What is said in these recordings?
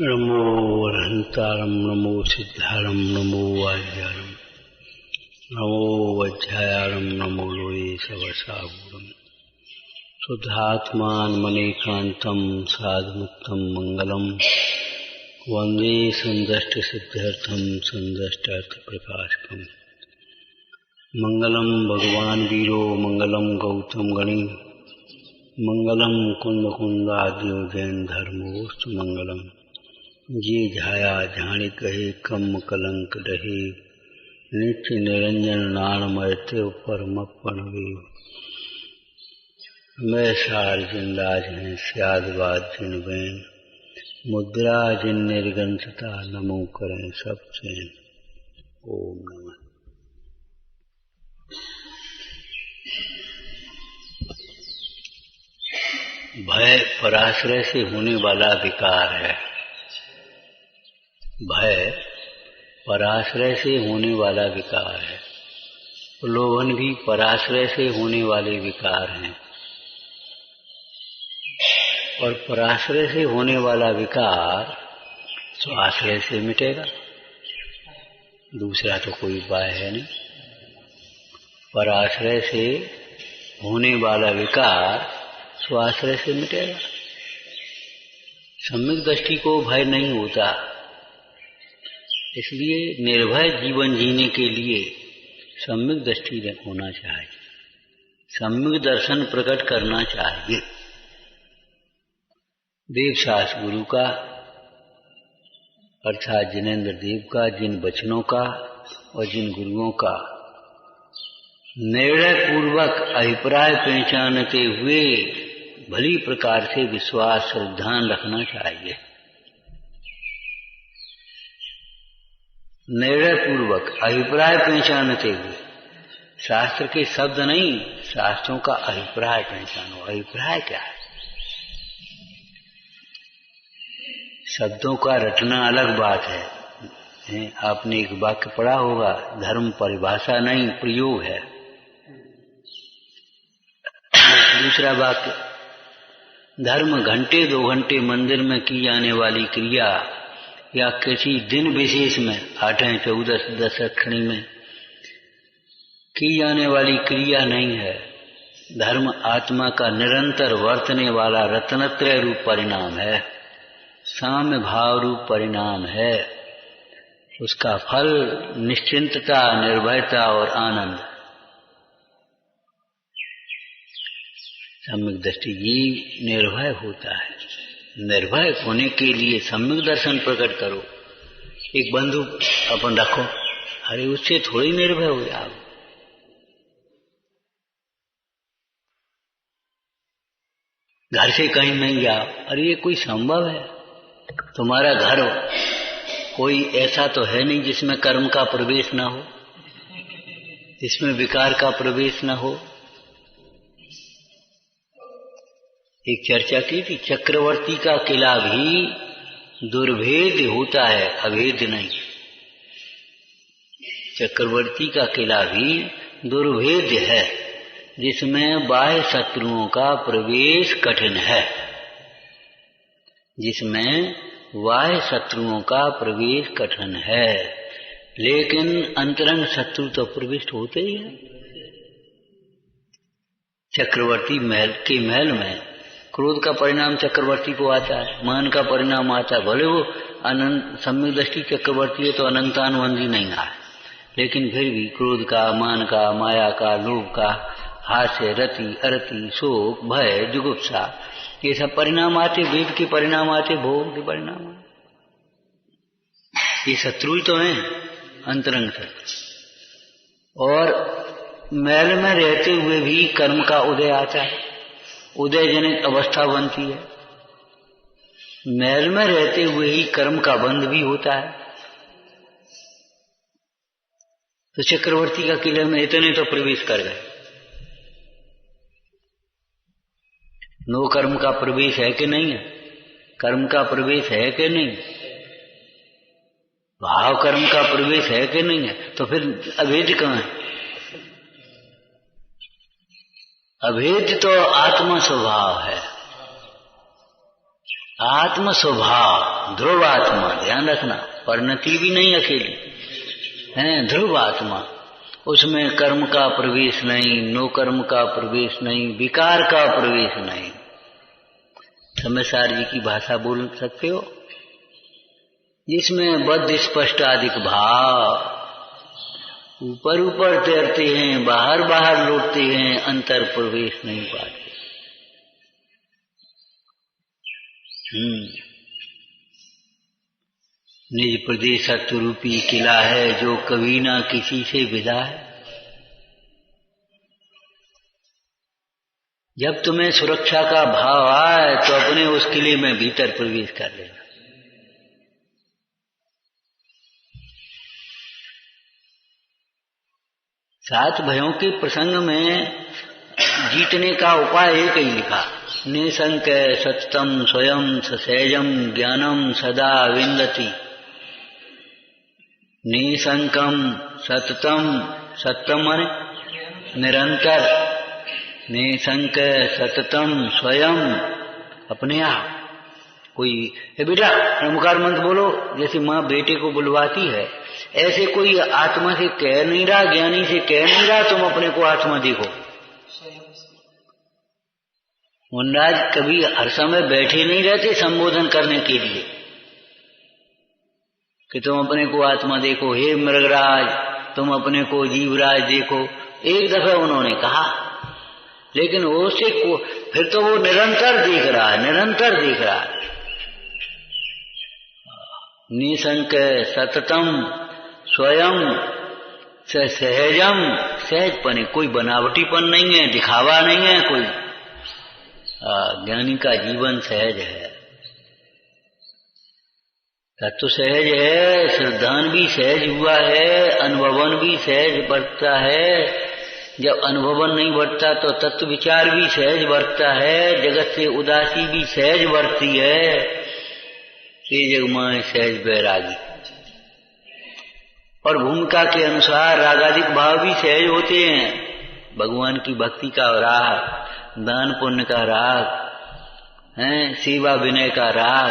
नमो अनंतारं नमो सिद्धारं नमो वाज्यारं नमो वज्रायारं नमो लोये सवसागुरं शुद्धात्मानमनेकान्तं साधुमुक्तं मंगलम वंदे संदष्टसिद्ध्यर्थं संदष्टार्थप्रकाशकम् मंगलम भगवान वीरो मंगलम गौतम गणी मंगलम कुंद कुंदाद्यो जैन धर्मोस्तु मंगलम जे झाया झाणी कहे कम कलंक रहे नित्य निरंजन नानमयते परमपण वे मैं सार जिंदाज हैं स्यादवाद जिन बैन मुद्रा जिन निर्गंसता नमो करें सब चैन। ओम नमः। भय पराश्रय से होने वाला विकार है। भय पराश्रय से होने वाला विकार है। प्रलोभन भी पराश्रय से होने वाले विकार हैं। और पराश्रय से होने वाला विकार स्वाश्रय से मिटेगा, दूसरा तो कोई उपाय है नहीं। पराश्रय से होने वाला विकार स्वाश्रय से मिटेगा। सम्यक दृष्टि को भय नहीं होता, इसलिए निर्भय जीवन जीने के लिए सम्यक दृष्टि होना चाहिए, सम्यक दर्शन प्रकट करना चाहिए। देवशास गुरु का अर्थात जिनेन्द्र देव का जिन वचनों का और जिन गुरुओं का निर्णय पूर्वक अभिप्राय पहचानते हुए भली प्रकार से विश्वास श्रद्धान रखना चाहिए। निर्णय पूर्वक अभिप्राय पहचानते हुए, शास्त्र के शब्द नहीं, शास्त्रों का अभिप्राय पहचानो। अभिप्राय क्या है? शब्दों का रटना अलग बात है। आपने एक वाक्य पढ़ा होगा, धर्म परिभाषा नहीं प्रयोग है। दूसरा वाक्य, धर्म घंटे 2 घंटे मंदिर में की जाने वाली क्रिया या किसी दिन विशेष में 8, 14, 10 अक्षणी में की जाने वाली क्रिया नहीं है। धर्म आत्मा का निरंतर वर्तने वाला रत्नत्रय रूप परिणाम है, साम्य भाव रूप परिणाम है। उसका फल निश्चिंतता, निर्भयता और आनंद। सम्यक दृष्टि ही निर्भय होता है। निर्भय होने के लिए सम्यक दर्शन प्रकट करो। एक बंदूक अपन रखो, अरे उससे थोड़ी निर्भय हो जाओ। घर से कहीं नहीं जाओ, अरे ये कोई संभव है? तुम्हारा घर कोई ऐसा तो है नहीं जिसमें कर्म का प्रवेश ना हो, जिसमें विकार का प्रवेश ना हो। एक चर्चा की थी, चक्रवर्ती का किला भी दुर्भेद्य होता है, अभेद्य नहीं। चक्रवर्ती का किला भी दुर्भेद्य है, जिसमें बाह्य शत्रुओं का प्रवेश कठिन है। जिसमें बाह्य शत्रुओं का प्रवेश कठिन है, लेकिन अंतरंग शत्रु तो प्रविष्ट होते ही हैं। चक्रवर्ती महल के महल में क्रोध का परिणाम चक्रवर्ती को आता है, मान का परिणाम आता है। भले वो अनंत सम्यक दृष्टि चक्रवर्ती है तो अनंतानुबंधी नहीं आए, लेकिन फिर भी क्रोध का, मान का, माया का, लोभ का, हास्य, रति, अरति, शोक, भय, जुगुप्सा, ये सब परिणाम आते, वेद के परिणाम आते, भोग के परिणाम आते। ये शत्रु ही तो हैं, अंतरंग शत्रु। और महल में रहते हुए भी कर्म का उदय आता है, उदयजनित अवस्था बनती है। महल में रहते हुए ही कर्म का बंध भी होता है। तो चक्रवर्ती का किले में इतने तो प्रवेश कर गए। नो कर्म का प्रवेश है कि नहीं है? कर्म का प्रवेश है कि नहीं? भाव कर्म का प्रवेश है कि नहीं है? तो फिर अभेद कहाँ है? अभेद तो आत्मा स्वभाव है। आत्म स्वभाव, ध्रुव आत्मा, ध्यान रखना, परिणति भी नहीं अकेली है, ध्रुव आत्मा। उसमें कर्म का प्रवेश नहीं, नो कर्म का प्रवेश नहीं, विकार का प्रवेश नहीं। समयसार जी की भाषा बोल सकते हो, जिसमें बद्ध स्पष्ट आदिक भाव, ऊपर ऊपर तैरते हैं, बाहर बाहर लौटते हैं, अंतर प्रवेश नहीं पाते। निज प्रदेश सत्वरूपी किला है, जो कभी ना किसी से विदा है। जब तुम्हें सुरक्षा का भाव आए तो अपने उस किले में भीतर प्रवेश कर लेना। सात भयों के प्रसंग में जीतने का उपाय एक ही लिखा, निसंक सततम स्वयं ससहजम ज्ञानम सदा विंदति। निसंकम सततम, सततम माने निरंतर, निसंक सततम स्वयं अपने आप। कोई ए बेटा नमस्कार मंत्र बोलो, जैसे माँ बेटे को बुलवाती है, ऐसे कोई आत्मा से कह नहीं रहा, ज्ञानी से कह नहीं रहा तुम अपने को आत्मा देखो। मुनराज कभी हर समय बैठे नहीं रहते संबोधन करने के लिए कि तुम अपने को आत्मा देखो, हे मृगराज तुम अपने को जीवराज देखो। एक दफा उन्होंने कहा, लेकिन उससे फिर तो वो निरंतर देख रहा है, निरंतर देख रहा है। निसंक सततम स्वयं सहजम, सहजपन, कोई बनावटीपन नहीं है, दिखावा नहीं है कोई। ज्ञानी का जीवन सहज है, तत्व सहज है, श्रद्धान भी सहज हुआ है, अनुभवन भी सहज बरतता है। जब अनुभवन नहीं बढ़ता तो तत्व विचार भी सहज बरतता है, जगत से उदासी भी सहज बरती है। ये जगमाए सहज बैरागी। और भूमिका के अनुसार रागादिक भाव भी सहज होते हैं। भगवान की भक्ति का राग, दान पुण्य का राग है, सेवा विनय का राग,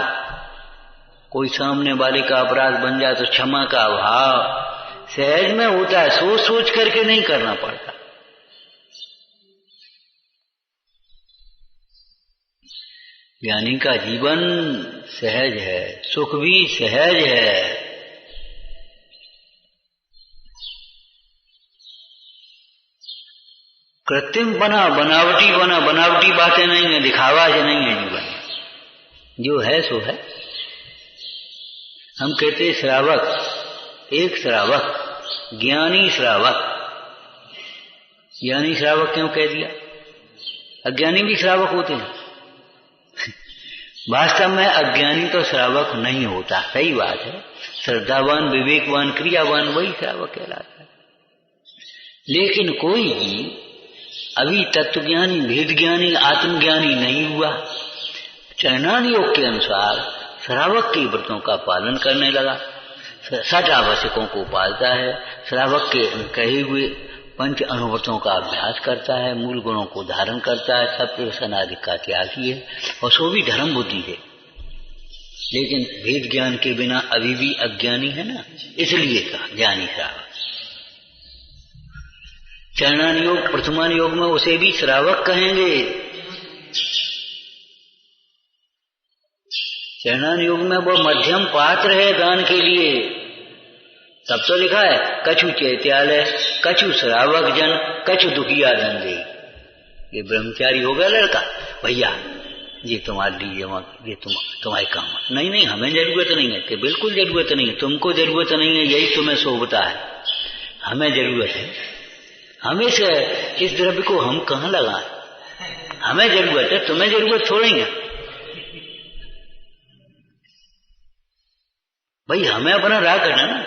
कोई सामने वाले का अपराध बन जाए तो क्षमा का भाव सहज में होता है, सोच सोच करके नहीं करना पड़ता। ज्ञानी का जीवन सहज है, सुख भी सहज है। कृत्रिम बना, बनावटी बना, बनावटी बातें नहीं है, दिखावा से नहीं है जीवन, जो है सो है। हम कहते श्रावक, एक श्रावक, ज्ञानी श्रावक। ज्ञानी श्रावक क्यों कह दिया? अज्ञानी भी श्रावक होते हैं। वास्तव में अज्ञानी तो श्रावक नहीं होता, सही बात है। श्रद्धावान, विवेकवान, क्रियावान वही श्रावक कहलाता है। लेकिन कोई अभी तत्वज्ञानी, भेदज्ञानी, आत्मज्ञानी नहीं हुआ, चरणान योग के अनुसार श्रावक के व्रतों का पालन करने लगा, 60 आवश्यकों को पालता है, श्रावक के कहे हुए पंच अनुव्रतों का अभ्यास करता है, मूल गुणों को धारण करता है, सब व्यसनादि का त्यागी है, और सो भी धर्म बुद्धि है। लेकिन भेद ज्ञान के बिना अभी भी अज्ञानी है ना, इसलिए कहा ज्ञानी श्रावक। चरणान योग, प्रथमान योग में उसे भी श्रावक कहेंगे। चरणान योग में वो मध्यम पात्र है दान के लिए। तब तो लिखा है कछु चैत्यालय, कछु श्रावक जन, कछु दुखिया धन दे। ये ब्रह्मचारी हो गया लड़का, भैया ये तुम्हारे लिए, ये तुम्हारे काम है। नहीं नहीं, हमें जरूरत नहीं है, कि बिल्कुल जरूरत नहीं है, तुमको जरूरत नहीं है, यही तुम्हें शोभता है, हमें जरूरत है। हमें से इस द्रव्य को हम कहाँ लगाएं? हमें जरूरत है, तुम्हें जरूरत थोड़ी है। भाई हमें अपना राग करना ना।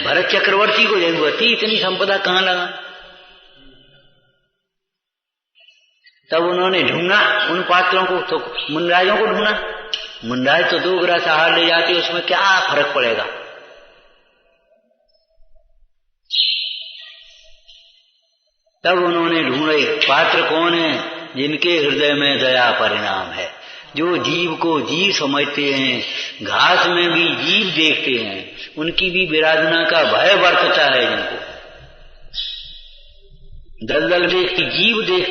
भरत चक्रवर्ती को जरूरत थी, इतनी संपदा कहाँ लगा? तब उन्होंने ढूंढा उन पात्रों को, तो मुनराजों को ढूंढा। मुनराज तो 2 ग्रास आहार ले जाते, उसमें क्या फर्क पड़ेगा? तब उन्होंने ढूंढे पात्र कौन है, जिनके हृदय में दया परिणाम है। जो जीव को जीव समझते हैं, घास में भी जीव देखते हैं, उनकी भी विराधना का भय बरतता है। जिनको दलदल देख की जीव देख,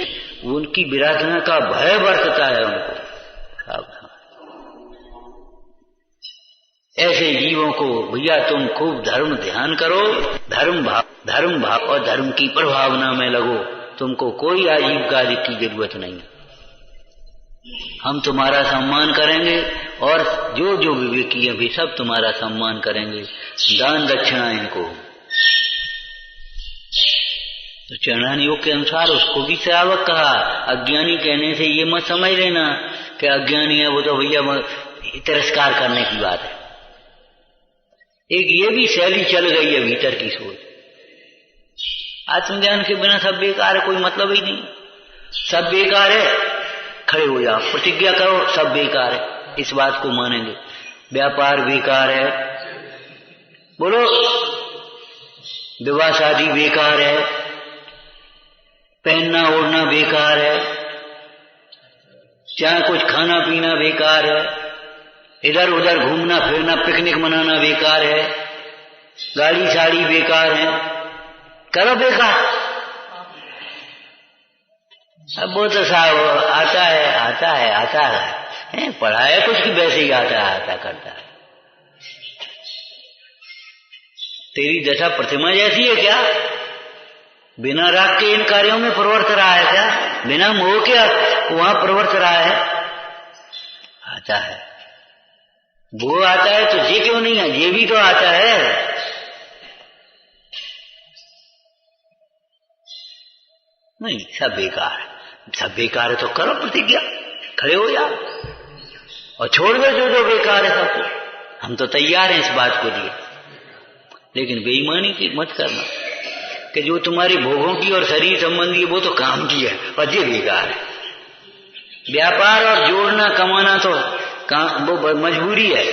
उनकी विराधना का भय बरतता है उनको। ऐसे जीवों को भैया तुम खूब धर्म ध्यान करो, धर्म भाव और धर्म की प्रभावना में लगो। तुमको कोई आजीविका की जरूरत नहीं। हम तुम्हारा सम्मान करेंगे और जो जो विवेकी है भी सब तुम्हारा सम्मान करेंगे। दान दक्षिणा इनको तो चरणान योग के अनुसार उसको भी श्रावक कहा। अज्ञानी कहने से ये मत समझ लेना कि अज्ञानी है वो तो भैया तिरस्कार करने की बात है। एक ये भी शैली चल गई है भीतर की सोच। आत्मज्ञान के बिना सब बेकार है, कोई मतलब ही नहीं। सब बेकार है, खड़े हो जाओ, प्रतिज्ञा करो सब बेकार है, इस बात को मानेंगे। व्यापार बेकार है, बोलो। विवाह शादी बेकार है, पहनना ओढ़ना बेकार है, चाहे कुछ खाना पीना बेकार है, इधर उधर घूमना फिरना पिकनिक मनाना बेकार है, गाड़ी साड़ी बेकार है, करो बेकार। अब वो तो साहब आता है पढ़ा है कुछ की वैसे ही आता करता है। तेरी दशा प्रतिमा जैसी है क्या? बिना राग के इन कार्यों में प्रवर्त रहा है क्या? बिना मोह के वहां प्रवर्त रहा है? आता है, वो आता है तो ये क्यों नहीं है? ये भी तो आता है। नहीं, सब बेकार है, सब बेकार है तो करो प्रतिज्ञा, खड़े हो जाओ और छोड़ दो जो बेकार है सबको। हम तो तैयार हैं इस बात को लिए, लेकिन बेईमानी की मत करना कि जो तुम्हारी भोगों की और शरीर संबंधी है वो तो काम की है और ये बेकार है। व्यापार और जोड़ना कमाना तो वो मजबूरी है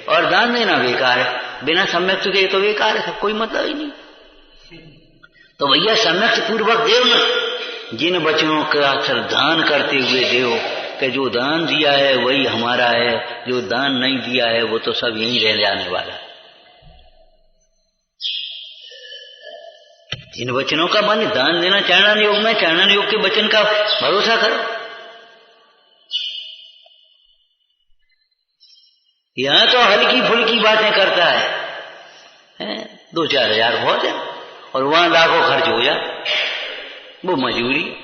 और दान देना बेकार है। बिना सम्यक्त के तो बेकार है, सब कोई मतलब ही नहीं। तो भैया सम्यक्त पूर्वक देव ना, जिन बच्चों का दान करते हुए देव कि जो दान दिया है वही हमारा है, जो दान नहीं दिया है वो तो सब यहीं रह जाने वाला है। जिन वचनों का मन दान देना चारणन योग में, चारणन योग के वचन का भरोसा करो। यहां तो हल्की फुल्की बातें करता है 2-4 हजार बहुत है और वहां लाखों खर्च हो जाए, वो मजबूरी।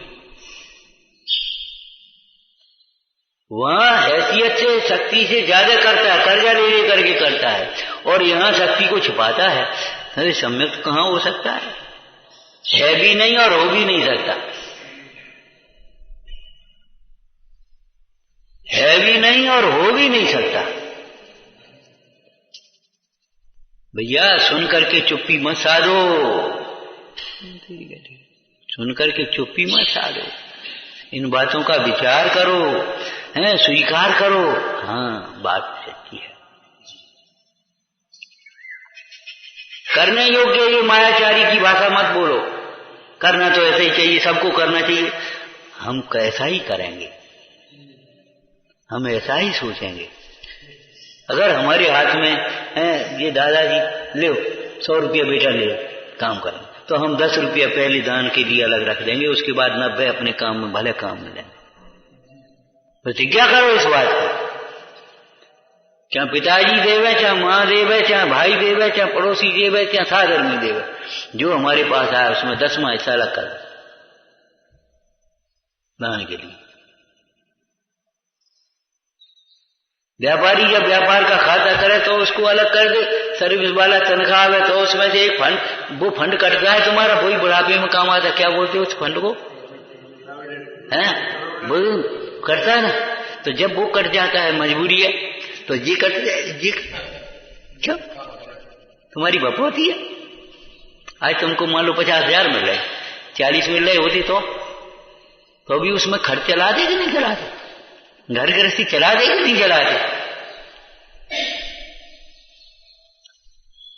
वहां हैसियत से शक्ति से ज्यादा करता है, कर्जा ले करके करता है और यहां शक्ति को छिपाता है। अरे सम्यक कहां हो सकता है भी नहीं और हो भी नहीं सकता, है भी नहीं और हो भी नहीं सकता। भैया सुन करके चुप्पी मत साधो, सुन करके चुप्पी मत साधो, इन बातों का विचार करो, स्वीकार करो। हाँ, बात सच्ची है। करने योग्य ये मायाचारी की भाषा मत बोलो। करना तो ऐसा ही चाहिए, सबको करना चाहिए। हम कैसा ही करेंगे, हम ऐसा ही सोचेंगे। अगर हमारे हाथ में ये दादाजी ले 100 रुपया बेटा ले काम करें, तो हम 10 रुपया पहले दान के लिए अलग रख देंगे, उसके बाद 90 अपने काम में भले काम में लेंगे। प्रतिज्ञा करो इस बात को। चाहे पिताजी देवे, चाहे माँ देवे, चाहे भाई देवे, चाहे पड़ोसी देवे, चाहे साधर्मी देवे, जो हमारे पास आया उसमें 10वां हिस्सा अलग कर दान के लिए। व्यापारी जब व्यापार का खाता करे तो उसको अलग कर दे। सर्विस वाला तनख्वाह है तो उसमें से एक फंड, वो फंड कटता है तुम्हारा, वही बुढ़ापे में काम आता है। क्या बोलते हो उस फंड को? वो करता है ना। तो जब वो कट जाता है, मजबूरी है तो ये कट जाए, ये क्यों? तुम्हारी बपौती है। आज तुमको मान लो 50,000 मिल रहे, 40 मिल रहे होती तो भी उसमें खर्च चला दे कि नहीं चला दे? घर गृहस्थी चला दे कि नहीं चला दे?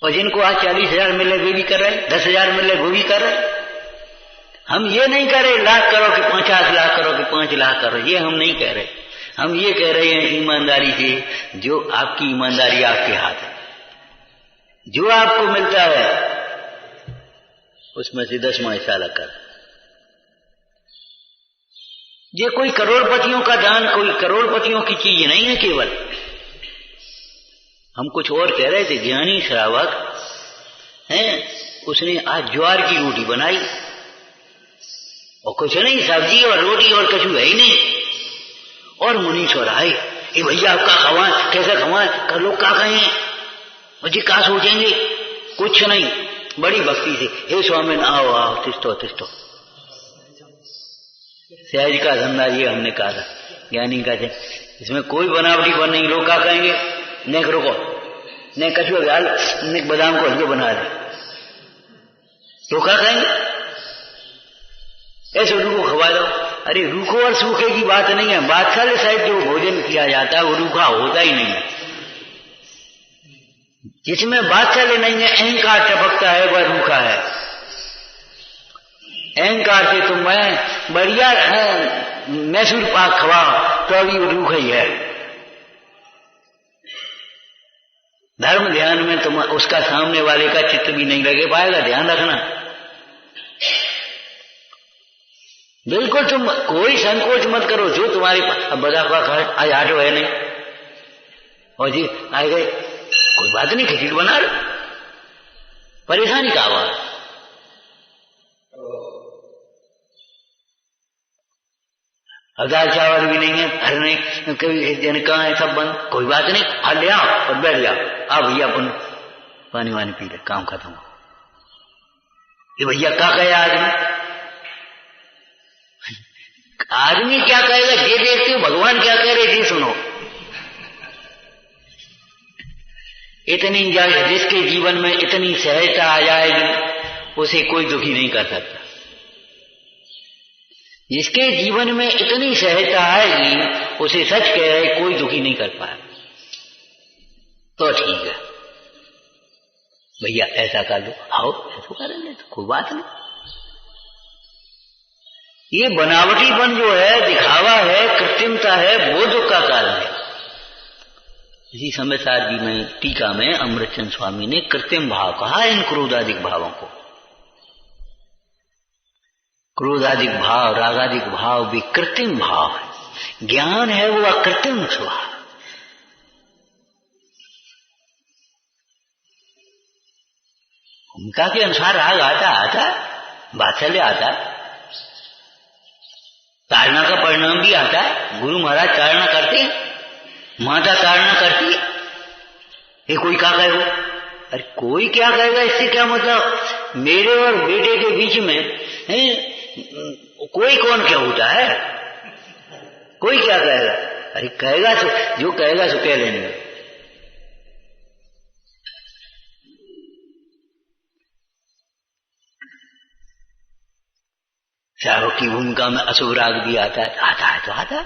और जिनको आज 40,000 मिल रहे वे भी कर रहे, 10,000 मिल रहे वो भी कर रहे। हम ये नहीं कह रहे लाख करो कि 50 लाख करो कि 5 लाख करो, ये हम नहीं कह रहे। हम ये कह रहे हैं ईमानदारी से, जो आपकी ईमानदारी आपके हाथ है, जो आपको मिलता है उसमें से 10वां हिस्सा अलग कर। ये कोई करोड़पतियों का दान, कोई करोड़पतियों की चीज नहीं है केवल। हम कुछ और कह रहे थे, ज्ञानी श्रावक हैं, उसने आज ज्वार की रोटी बनाई और कुछ नहीं, सब्जी और रोटी और कछु है ही नहीं, और मुनीश्वर आए, ये भैया आपका खवाएं, कैसा खवाएं, कर लोग क्या कहें, मुझे क्या सोचेंगे, कुछ नहीं, बड़ी भक्ति से, हे स्वामी आओ आओ, तिष्ठो तिष्ठो। सहज का धंधा ये हमने कहा, ज्ञानी का है, इसमें कोई बनावटी बन नहीं, लोग क्या कहेंगे, नेक रुको, ने कछु गाल, ने बादाम को हल्के बना दे, तो क्या कहेंगे, ऐसे रूखो खवा दो। अरे रूखो और सूखे की बात नहीं है, बादशाह साइड जो भोजन किया जाता है वो रूखा होता ही नहीं है। जिसमें बादशाह नहीं है, अहंकार टपकता है, वह रूखा है। अहंकार से तो मैं बढ़िया मैसूर पाक खवा तो अभी वो रूखा ही है। धर्म ध्यान में तुम उसका सामने वाले का चित्त भी नहीं लगे पाएगा, ध्यान रखना। बिल्कुल तुम कोई संकोच मत करो, जो तुम्हारे अब बदा आज आटो है नहीं, और जी आए गए, कोई बात नहीं, खिचड़ी बना लो, परेशानी का आवाज। दाल चावल भी नहीं है, हर नहीं, कभी दिन कहाँ है, सब बंद, कोई बात नहीं, हल ले आओ और बैठ जाओ, आ भैया अपन पानी वानी पी ले, काम खत्म हो। ये भैया क्या कहे आदमी क्या कहेगा, ये देखते हो भगवान क्या कह रहे थे, सुनो। इतनी जिसके जीवन में इतनी सहजता आ जाएगी, उसे कोई दुखी नहीं कर सकता। जिसके जीवन में इतनी सहजता आएगी, उसे सच कह रहे कोई दुखी नहीं कर पाए, तो ठीक है भैया ऐसा कर लो, आओ ऐसा कर ले, तो कोई बात नहीं। ये बनावटीपन जो है, दिखावा है, कृत्रिमता है, वो दुख का कारण है। इसी समयसार जी में टीका में अमृतचंद स्वामी ने कृत्रिम भाव कहा इन क्रोधाधिक भावों को। क्रोधाधिक भाव, रागाधिक भाव भी कृत्रिम भाव है, ज्ञान है वो अकृत्रिम स्वभाव। उनका के अनुसार राग आता वात्सल्य आता, ताड़ना का परिणाम भी आता है। गुरु महाराज ताड़ना करते, माता ताड़ना करती है, ये कोई क्या कहेगा, अरे कोई क्या कहेगा, इससे क्या मतलब, मेरे और बेटे के बीच में कोई कौन क्या होता है, कोई क्या कहेगा, अरे कहेगा जो कहेगा सो कह लेने। शाहरुख की भूमिका में अशुभ राग भी आता है,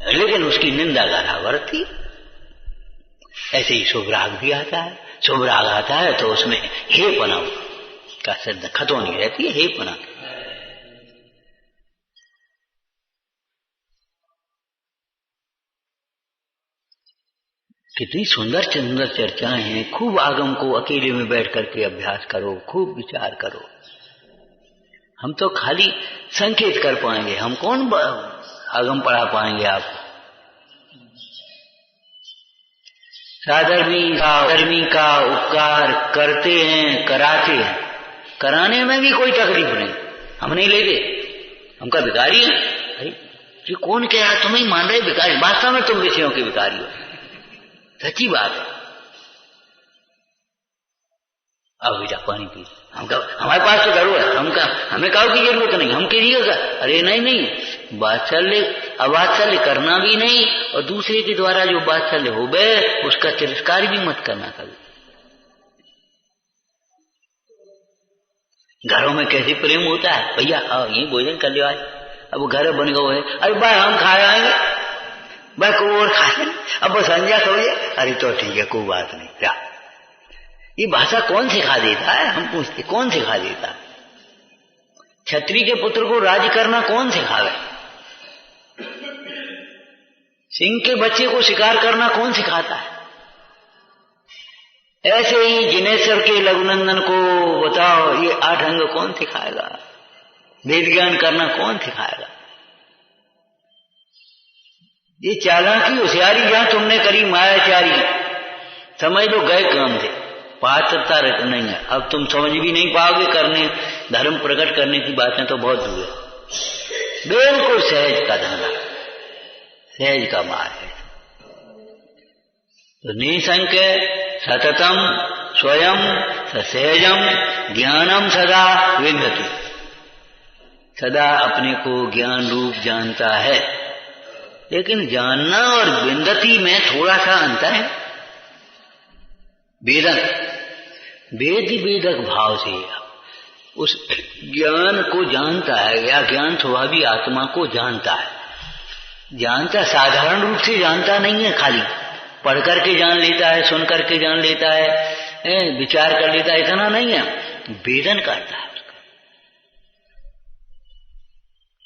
लेकिन उसकी निंदा गाना थी। ऐसे ही शुभ राग भी आता है, शुभ राग आता है तो उसमें हे पना का सिद्ध खतौनी रहती है, हे पना। कितनी सुंदर सुंदर चर्चाएं हैं। खूब आगम को अकेले में बैठ करके अभ्यास करो, खूब विचार करो। हम तो खाली संकेत कर पाएंगे, हम कौन आगम पढ़ा पाएंगे आपको। साधर्मी का उपकार करते हैं, कराते हैं, कराने में भी कोई तकलीफ नहीं, हम नहीं लेते, हमका भिखारी है। अरे कौन कह रहा, तुम्हें मान रहे भिखारी, वास्तव में तुम विषयों के भिखारी हो, सच्ची बात है। अब बेटा पानी पी, हमारे पास तो जरूर है, हमें काऊ की जरूरत नहीं, हम कीजिएगा। अरे नहीं, वात्सल्य अवात्सल्य करना भी नहीं, और दूसरे के द्वारा जो वात्सल्य हो गए उसका तिरस्कार भी मत करना कभी। घरों में कैसे प्रेम होता है, भैया आओ ये भोजन कर लो आज, अब घर बन गए है, अरे भाई हम खा आएंगे, भाई को और खा लेंगे, अब संध्या सोइए, अरे तो ठीक है कोई बात नहीं। क्या ये भाषा कौन सिखा देता है, हम पूछते कौन सिखा देता है? क्षत्रिय के पुत्र को राज करना कौन सिखावे? सिंह के बच्चे को शिकार करना कौन सिखाता है? ऐसे ही जिनेश्वर के लघुनंदन को बताओ ये 8 अंग कौन सिखाएगा? वेद ज्ञान करना कौन सिखाएगा? ये चालाकी होशियारी जहां तुमने करी मायाचारी, समझ लो गए काम थे, पात्रता नहीं है। अब तुम समझ भी नहीं पाओगे, करने धर्म प्रकट करने की बातें तो बहुत दूर है। बिल्कुल सहज का धंधा, सहज का मार्ग है। तो निसंक सततम स्वयं सहजम ज्ञानम सदा विंदति, सदा अपने को ज्ञान रूप जानता है। लेकिन जानना और विंदति में थोड़ा सा अंतर है। वेदक भाव से उस ज्ञान को जानता है, या ज्ञान स्वभावी आत्मा को जानता है। जानता साधारण रूप से जानता नहीं है, खाली पढ़ करके जान लेता है, सुन करके जान लेता है, विचार कर लेता है, इतना नहीं है। वेदन करता है,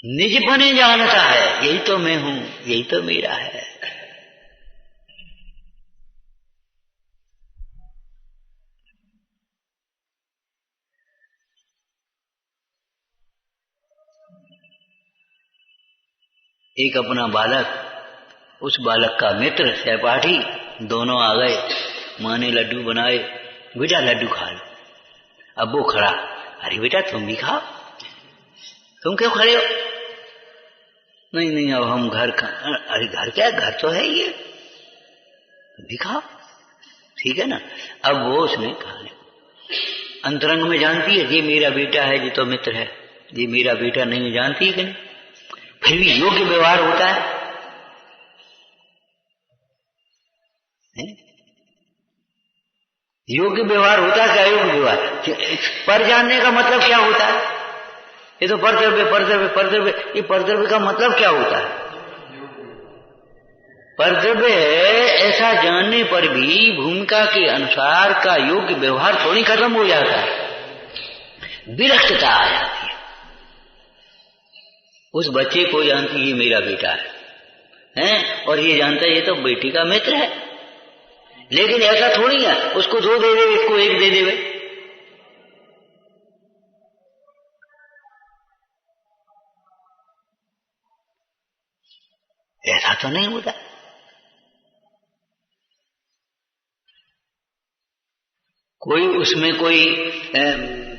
निजपने जानता है, यही तो मैं हूं, यही तो मेरा है। एक अपना बालक, उस बालक का मित्र सहपाठी, दोनों आ गए, माँ ने लड्डू बनाए, बेटा लड्डू खा लो। अब वो खड़ा, अरे बेटा तुम भी खाओ। तुम क्यों खड़े हो? नहीं नहीं अब हम घर का। अरे घर क्या, घर तो है ये, तुम भी खाओ, ठीक है ना। अब वो उसने कहा, अंतरंग में जानती है ये मेरा बेटा है, ये तो मित्र है, ये मेरा बेटा नहीं, जानती है कि नहीं? फिर भी योग्य व्यवहार होता है, योग्य व्यवहार होता है। क्या योग्य व्यवहार? पर जानने का मतलब क्या होता है? ये तो परद्रव्य परद्रव्य परद्रव्य, ये परद्रव्य का मतलब क्या होता है? परद्रव्य ऐसा जानने पर भी भूमिका के अनुसार का योग्य व्यवहार थोड़ी खत्म हो जाता है, विरक्तता आ जाती है। उस बच्चे को जानती ये मेरा बेटा है, और ये जानता है ये तो बेटी का मित्र है। लेकिन ऐसा थोड़ी है उसको 2 दे दे, इसको 1 दे देवे। ऐसा तो नहीं होता। कोई उसमें कोई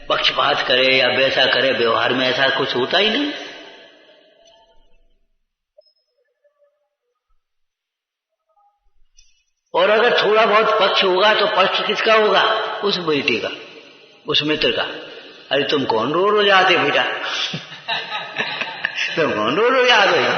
पक्षपात करे या वैसा करे, व्यवहार में ऐसा कुछ होता ही नहीं। और अगर थोड़ा बहुत पक्ष होगा तो पक्ष किसका होगा? उस बेटे का, उस मित्र का। अरे तुम कौन रो जाते बेटा तुम कौन रो जाते हो?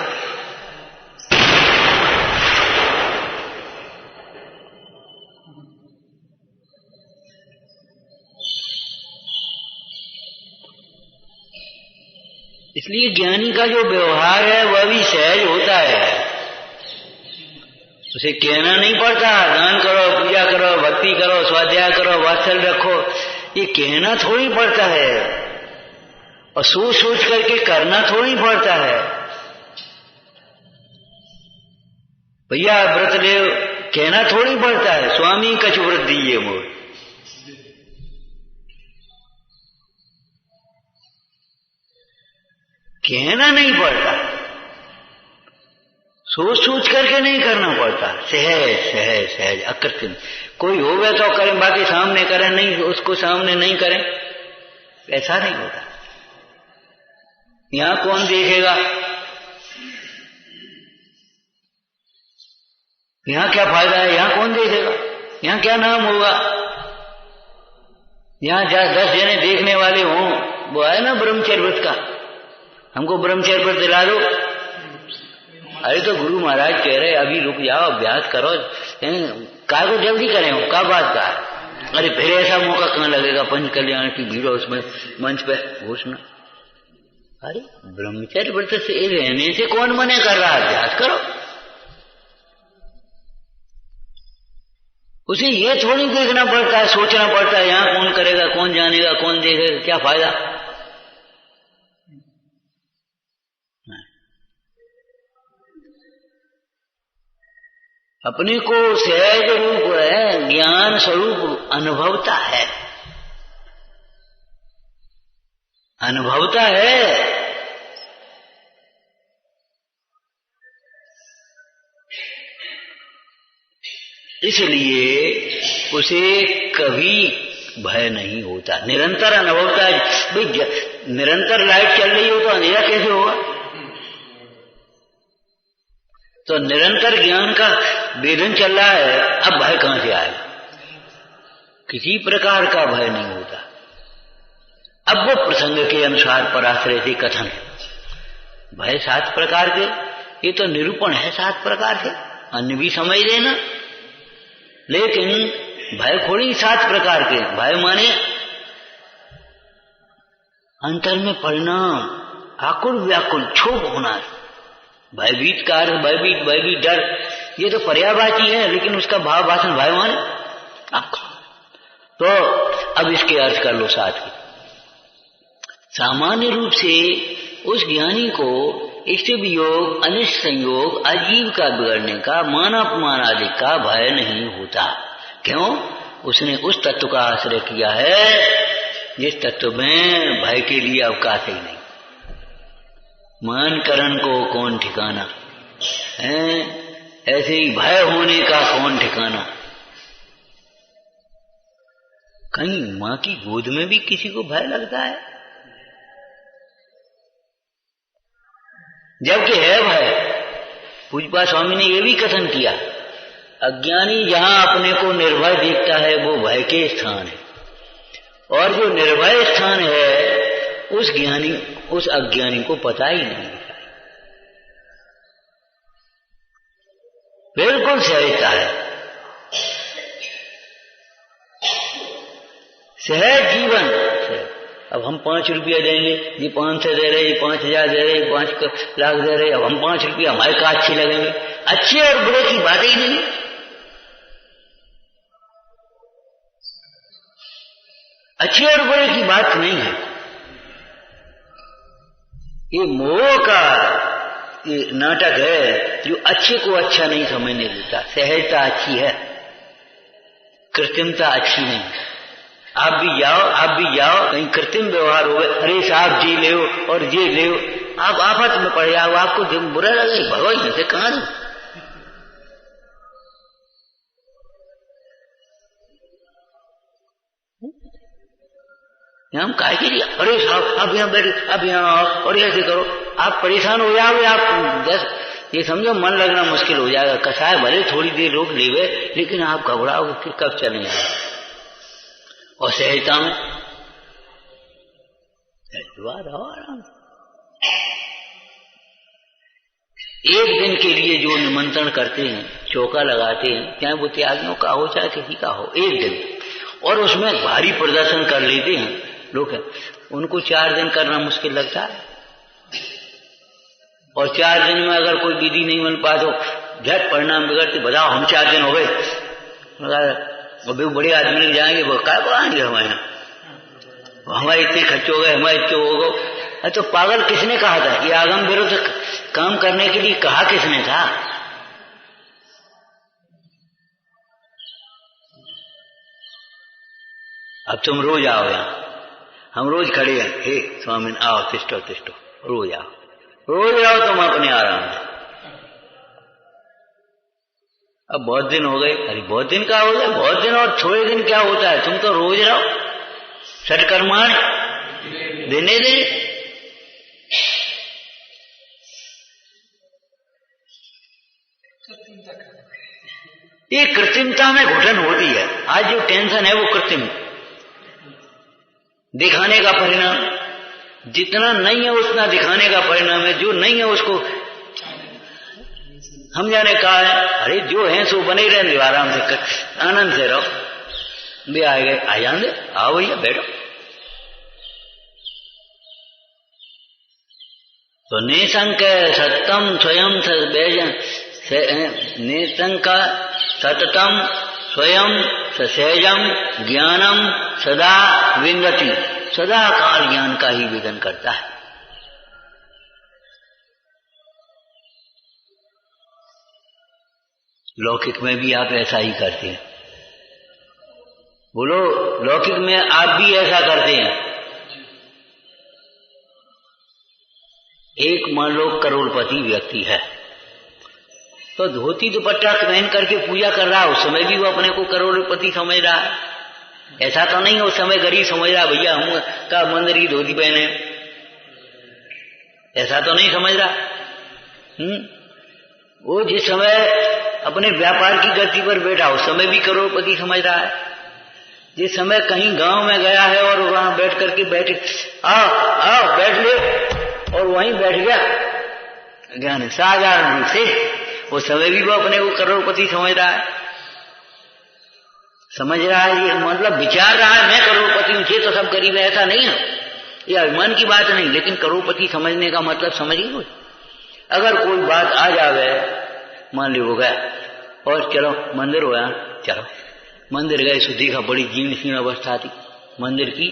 इसलिए ज्ञानी का जो व्यवहार है वह भी सहज होता है। उसे कहना नहीं पड़ता दान करो, पूजा करो, भक्ति करो, स्वाध्याय करो, वात्सल्य रखो, ये कहना थोड़ी पड़ता है। और सोच सोच करके करना थोड़ी पड़ता है। भैया व्रत ले, कहना थोड़ी पड़ता है, स्वामी कछु व्रत दीजिए मोर। कहना नहीं पड़ता, सोच सोच करके नहीं करना पड़ता, सहज सहज सहज अकृत्रिम। कोई हो गया तो करें, बाकी सामने करें, नहीं उसको सामने नहीं करें, ऐसा नहीं होता। यहां कौन देखेगा? यहां क्या फायदा है? यहां कौन देखेगा? यहां क्या नाम होगा? यहां 10 जने देखने वाले हों, वो है ना ब्रह्मचर्य व्रत का, हमको ब्रह्मचर्य व्रत दिला दो। अरे तो गुरु महाराज कह रहे अभी रुक जाओ, अभ्यास करो, काय को जल्दी करें, क्या बात का? अरे फिर ऐसा मौका कहां लगेगा? पंच कल्याण की भीड़ उसमें मंच पे घोषणा। अरे ब्रह्मचर्य व्रत से रहने से कौन मने कर रहा? अभ्यास करो। उसे ये थोड़ी देखना पड़ता है, सोचना पड़ता है यहां कौन करेगा, कौन जानेगा, कौन देखेगा, क्या फायदा? अपने को सहज रूप है, ज्ञान स्वरूप अनुभवता है, अनुभवता है। इसलिए उसे कभी भय नहीं होता, निरंतर अनुभवता है। भाई निरंतर लाइट चल रही हो तो अंधेरा कैसे होगा? तो निरंतर ज्ञान का वेदन चल रहा है, अब भय कहां से आएगा? किसी प्रकार का भय नहीं होता। अब वो प्रसंग के अनुसार पराश्रय से कथन है। भय 7 प्रकार के, ये तो निरूपण है 7 प्रकार के, अन्य भी समझ लेना। लेकिन भय थोड़ी 7 प्रकार के। भय माने अंतर में परिणाम, आकुल व्याकुल क्षोभ होना। भयभीत का अर्थ भयभीत डर, ये तो पर्यायवाची है, लेकिन उसका भाव भाषण भय माने आपका। तो अब इसके अर्थ कर लो 7 के। सामान्य रूप से उस ज्ञानी को इष्ट वियोग, अनिष्ट संयोग, अजीव का बिगड़ने का, मानापमान आदि का भय नहीं होता। क्यों? उसने उस तत्व का आश्रय किया है जिस तत्व में भय के लिए अवकाश ही नहीं। मान करण को कौन ठिकाना है, ऐसे ही भय होने का कौन ठिकाना। कहीं मां की गोद में भी किसी को भय लगता है? जबकि है भय। पूज्यपाद स्वामी ने यह भी कथन किया, अज्ञानी जहां अपने को निर्भय देखता है वो भय के स्थान है, और जो निर्भय स्थान है उस अज्ञानी को पता ही नहीं। बिल्कुल सहजता है, सहज जीवन। अब हम 5 रुपया देंगे, ये 500 दे रहे, ये 5000 दे रहे, 5 लाख दे रहे, अब हम 5 रुपया हमारे का अच्छे लगेंगे। अच्छे और बुरे की बात ही नहीं। अच्छे और बुरे की बात नहीं है। ये मोह का ये नाटक है जो अच्छे को अच्छा नहीं समझने देता। सहजता अच्छी है, कृत्रिमता अच्छी नहीं। आप भी जाओ कहीं कृत्रिम व्यवहार हो गए, अरे साहब जी ले और ये ले, आप आफत में पड़ जाओ, आपको जब बुरा लगे भगवान से कहां दो। हम काय के लिए, अरे साहब आप यहाँ बैठे, आप यहाँ आओ और ऐसे करो, आप परेशान हो जाओगे। आप ये समझो मन लगना मुश्किल हो जाएगा। कसाय भले थोड़ी देर रोक लेवे, लेकिन आप घबराओगे कि कब चले जाए। और सहजता में आराम। एक दिन के लिए जो निमंत्रण करते हैं, चौका लगाते हैं, चाहे वो त्यागियों का हो चाहे किसी का हो, एक दिन, और उसमें भारी प्रदर्शन कर लेते हैं लोग। उनको 4 दिन करना मुश्किल लगता है, और 4 दिन में अगर कोई विधि नहीं मिल पाए तो झट परिणाम बिगड़ते। बताओ हम 4 दिन हो गए, अभी बड़े आदमी जाएंगे, वो क्या आएंगे हमारे यहाँ, हमारे इतने खर्च हो गए, हमारे इतने हो गए। तो पागल किसने कहा था? ये आगम विरुद्ध काम करने के लिए कहा किसने था? अब तुम रोज आओ यहाँ, हम रोज खड़े हैं, हे स्वामी आओ तिष्ठो, रोज आओ तुम अपने आराम से। अब बहुत दिन हो गए, अरे बहुत दिन का हो गया, बहुत दिन और थोड़े दिन क्या होता है, तुम तो रोज रहो। सत्कर्माण देने दे। ये कृत्रिमता में घुटन होती है। आज जो टेंशन है वो कृत्रिम दिखाने का परिणाम, जितना नहीं है उतना दिखाने का परिणाम है। जो नहीं है उसको हम जाने कहा है, अरे जो है सो बने रहे, आराम से आनंद से रहो। भी आए गए, आ जान दे, आओ भैया बैठो। तो निशंक सत्यम स्वयं निशंक सततम स्वयं सहजम ज्ञानम सदा विंदति, सदा काल ज्ञान का ही वेदन करता है। लौकिक में भी आप ऐसा ही करते हैं। बोलो, लौकिक में आप भी ऐसा करते हैं। एक मान लो करोड़पति व्यक्ति है, तो धोती दुपट्टा पहन करके पूजा कर रहा है, उस समय भी वो अपने को करोड़पति समझ रहा है। ऐसा तो नहीं उस समय गरीब समझ रहा, भैया हम का मंदिर की धोती पहने, ऐसा तो नहीं समझ रहा। वो जिस समय अपने व्यापार की गति पर बैठा उस समय भी करोड़पति समझ रहा है। जिस समय कहीं गांव में गया है और वहां बैठ करके बैठे, आओ बैठ ले, और वहीं बैठ गया ज्ञान साधारण रूप से, वो समय भी वो अपने को करोड़पति समझ रहा है। समझ रहा है, ये मतलब विचार रहा है मैं करोड़पति हूं, ये तो सब गरीब है, ऐसा नहीं है। ये अभिमान की बात नहीं, लेकिन करोड़पति समझने का मतलब समझिए कोई। अगर कोई बात आ जावे, मान ली हो गया और चलो मंदिर हो गया, चलो मंदिर गए, शुद्धि का बड़ी जीर्ण सी अवस्था थी मंदिर की,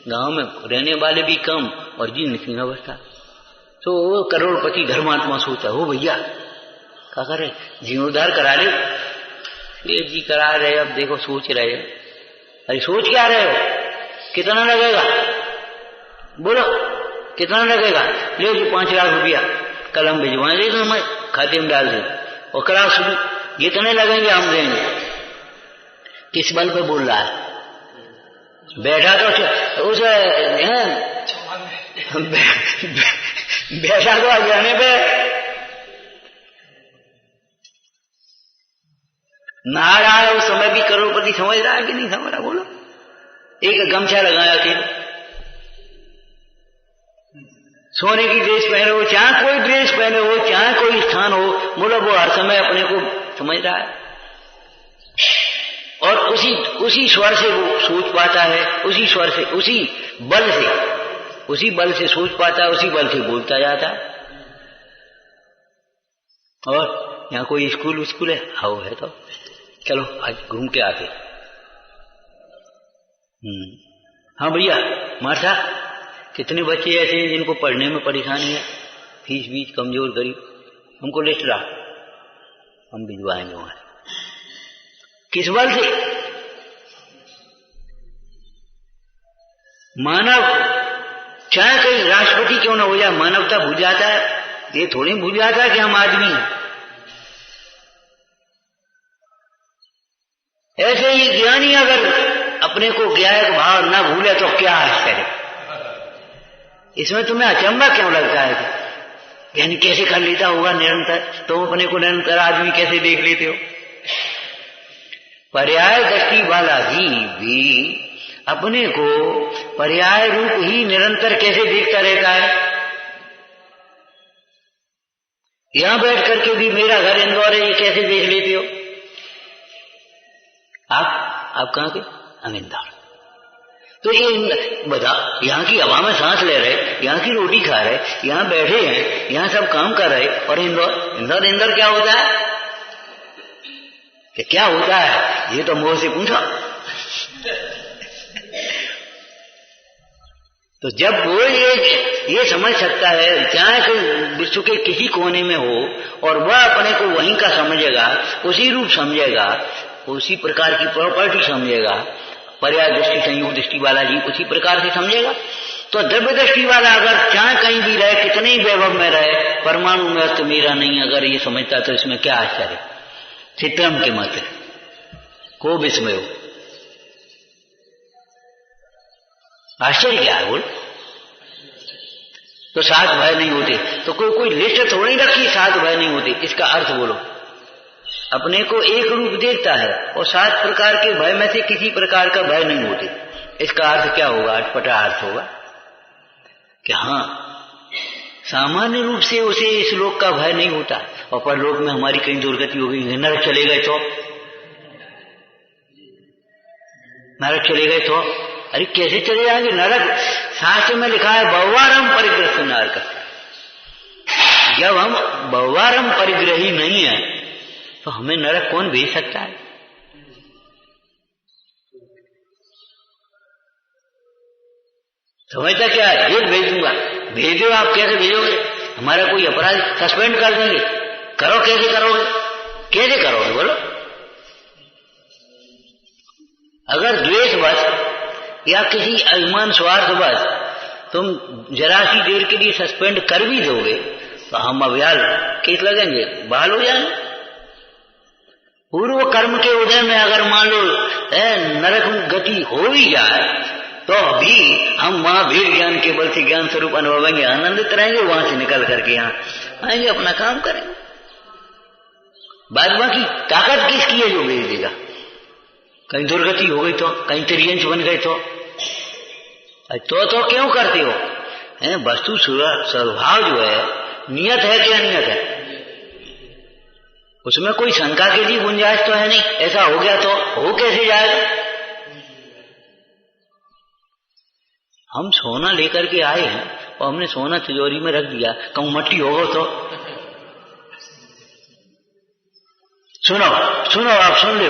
गांव में रहने वाले भी कम और जीर्ण सी अवस्था। तो वो करोड़पति धर्मात्मा सोचा, हो भैया क्या करे, जीर्णोद्धार करा ले। जी करा रहे, अब देखो सोच रहे। अरे सोच क्या रहे हो, कितना लगेगा बोलो, कितना लगेगा? ले जी 5 लाख रुपया, कल हम भिजवा दे, तो मैं खाते में डाल दें और करा शुरू, जितने लगेंगे हम देंगे। किस बल पे बोल रहा है? बैठा तो उस बैठा तो अजाने पे नहा रहा है, उस समय भी करोड़पति समझ रहा है कि नहीं समझ रहा बोलो? एक गमछा लगाया कि सोने की ड्रेस पहने हो, चाहे कोई ड्रेस पहने हो, चाहे कोई स्थान हो, बोलो वो हर समय अपने को समझ रहा है और उसी स्वर से वो सोच पाता है, उसी स्वर से, उसी बल से सोच पाता है, उसी बल से बोलता जाता है। और यहाँ कोई स्कूल है? आओ है तो चलो आज घूम के आते। हाँ भैया, मार्था कितने बच्चे ऐसे हैं जिनको पढ़ने में परेशानी है, फीस बीस कमजोर गरीब, हमको लिस्ट रहा, हम भिजवाएंगे वहां। किस बल से? मानव चाहे कहीं राष्ट्रपति क्यों ना हो जाए, मानवता भूल जाता है। ये थोड़ी भूल जाता है कि हम आदमी हैं। ऐसे ही ज्ञानी अगर अपने को ज्ञायक भाव न भूले तो क्या आश्चर्य। इसमें तुम्हें अचंभा क्यों लगता है? ज्ञानी कैसे कर लेता होगा निरंतर, तुम अपने को निरंतर आदमी कैसे देख लेते हो? पर्याय दृष्टि वाला जीव भी अपने को पर्याय रूप ही निरंतर कैसे देखता रहता है? यहां बैठ करके भी मेरा घर इंदौर है, ये कैसे देख लेते हो? आप कहां के? हम इंदौर। तो ये बता, यहाँ की हवा में सांस ले रहे, यहाँ की रोटी खा रहे, यहाँ बैठे हैं, यहाँ सब काम कर रहे, और इंदौर क्या होता है? कि क्या होता है ये तो मोह से पूछा। तो जब वो ये समझ सकता है, चाहे कि विश्व के किसी कोने में हो, और वह अपने को वहीं का समझेगा, उसी रूप समझेगा, उसी प्रकार की प्रॉपर्टी समझेगा, पर्याय दृष्टि संयोग दृष्टि वाला जी उसी प्रकार से समझेगा। तो द्रव्य दृष्टि वाला अगर चाहे कहीं भी रहे, कितने ही वैभव में रहे, परमाणु में तो मेरा नहीं, अगर ये समझता तो इसमें क्या आश्चर्य? चित्रम के मत को विस्मय हो, आश्चर्य क्या है बोल? तो 7 भय नहीं होते, तो कोई लिस्ट थोड़ी रखी 7 भय नहीं होते, इसका अर्थ बोलो। अपने को एक रूप देखता है और 7 प्रकार के भय में से किसी प्रकार का भय नहीं होते, इसका अर्थ क्या होगा? अटपटा अर्थ होगा कि हाँ, सामान्य रूप से उसे इस लोक का भय नहीं होता, और परलोक में हमारी कहीं दुर्गति हो गई, नरक चले गए तो, नरक चले गए तो, अरे कैसे चले जाएंगे नरक? शास्त्र में लिखा है बहुवारम परिग्रस्त नरक। जब हम बहुवारम परिग्रही नहीं है तो हमें नरक कौन भेज सकता है? समझता क्या है? जेल भेज दूंगा। भेजो, आप कैसे भेजोगे? हमारा कोई अपराध सस्पेंड कर देंगे, करो कैसे करोगे? कैसे करोगे बोलो? अगर द्वेषवश या किसी अभिमान स्वार्थवश तुम जरा सी देर के लिए सस्पेंड कर भी दोगे तो हम अभियाल केस लगेंगे, बहाल हो जाएंगे। पूर्व कर्म के उदय में अगर मान लो नरक गति हो भी जाए तो भी हम महावीर ज्ञान के बल से ज्ञान स्वरूप अनुभवेंगे, आनंदित रहेंगे, वहां से निकल करके यहाँ आएंगे, अपना काम करेंगे। बाद बाकी ताकत किसकी है जो भेज देगा? कहीं दुर्गति हो गई तो, कहीं त्रियंश बन गए तो क्यों करते हो? वस्तु स्वभाव जो है नियत है कि अनियत है, उसमें कोई शंका के लिए गुंजाइश तो है नहीं। ऐसा हो गया तो हो कैसे जाएगा? हम सोना लेकर के आए हैं और हमने सोना तिजोरी में रख दिया, कहूं मट्टी होगा तो? सुनो आप सुन लो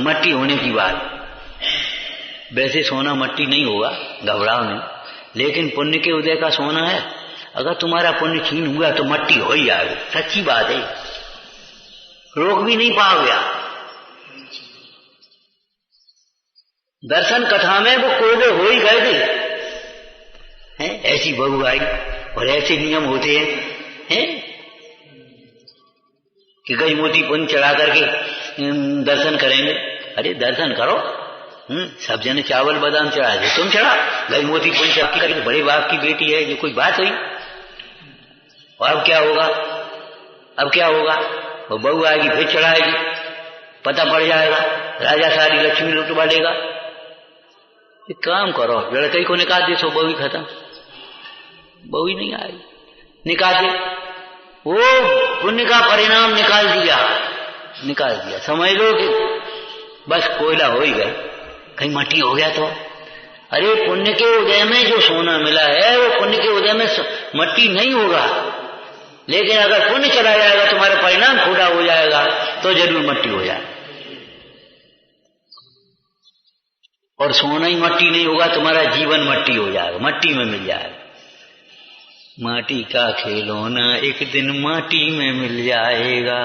मट्टी होने की बात। वैसे सोना मट्टी नहीं होगा, घबराओ नहीं, लेकिन पुण्य के उदय का सोना है। अगर तुम्हारा पुण्य छीन हुआ तो मट्टी हो ही जाएगी, सच्ची बात है, रोक भी नहीं पाओगे आप। दर्शन कथा में वो कोयले हो ही गए थे, ऐसी बहू आई और ऐसे नियम होते हैं कि गज मोती पुण्य चढ़ा करके दर्शन करेंगे। अरे दर्शन करो, सब जने चावल बादाम चढ़ाए थे, तुम चढ़ा गज मोती पुण्य चढ़ा करके, बड़े बाप की बेटी है, जो कोई बात हुई? और अब क्या होगा? अब क्या होगा? वो बहू आएगी फिर चढ़ाएगी, पता पड़ जाएगा, राजा सारी लक्ष्मी लुटवा लेगा। एक काम करो, लड़के को निकाल दे, सो बहू ही खत्म, बहू ही नहीं आएगी, निकाल दे, वो पुण्य का परिणाम निकाल दिया। समझ लो कि बस कोयला हो ही गया, कहीं मट्टी हो गया तो? अरे पुण्य के उदय में जो सोना मिला है वो पुण्य के उदय में मट्टी नहीं होगा, लेकिन अगर पुण्य चला जाएगा, तुम्हारा परिणाम खोटा हो जाएगा तो जरूर मट्टी हो जाएगा। और सोना ही मट्टी नहीं होगा, तुम्हारा जीवन मट्टी हो जाएगा, मट्टी में मिल जाएगा। माटी का खिलौना एक दिन माटी में मिल जाएगा।